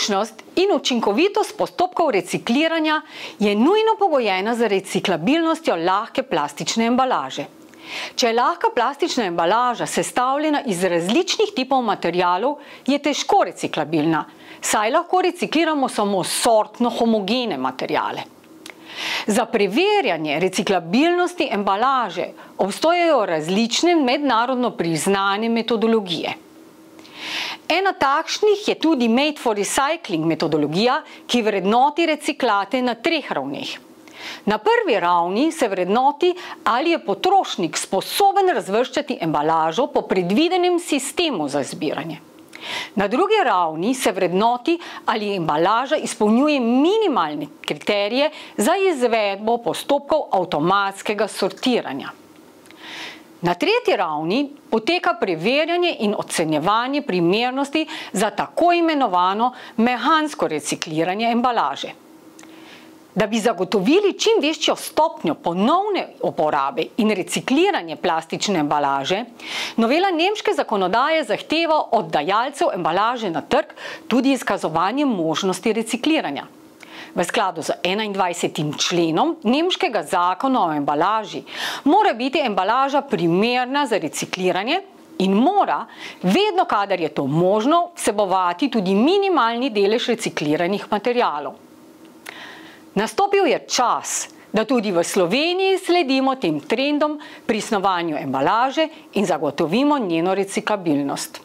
Uspešnost in učinkovitost postopkov recikliranja je nujno pogojena z reciklabilnostjo lahke plastične embalaže. Če je lahka plastična embalaža sestavljena iz različnih tipov materialov, je težko reciklabilna, saj lahko recikliramo samo sortno homogene materiale. Za preverjanje reciklabilnosti embalaže obstojajo različne mednarodno priznane metodologije. Ena takšnih je tudi Made for Recycling metodologija, ki vrednoti reciklate na 3 ravneh. Na prvi ravni se vrednoti, ali je potrošnik sposoben razvrščati embalažo po predvidenem sistemu za zbiranje. Na drugi ravni se vrednoti, ali embalaža izpolnjuje minimalne kriterije za izvedbo postopkov avtomatskega sortiranja. Na tretji ravni poteka preverjanje in ocenjevanje primernosti za tako imenovano mehansko recikliranje embalaže. Da bi zagotovili čim večjo stopnjo ponovne uporabe in recikliranje plastične embalaže, novela nemške zakonodaje zahteva od dajalcev embalaže na trg tudi izkazovanje možnosti recikliranja. V skladu z 21. členom nemškega zakona o embalaži mora biti embalaža primerna za recikliranje in mora, vedno kadar je to možno, vsebovati tudi minimalni delež recikliranih materialov. Nastopil je čas, da tudi v Sloveniji sledimo tem trendom pri snovanju embalaže in zagotovimo njeno reciklabilnost.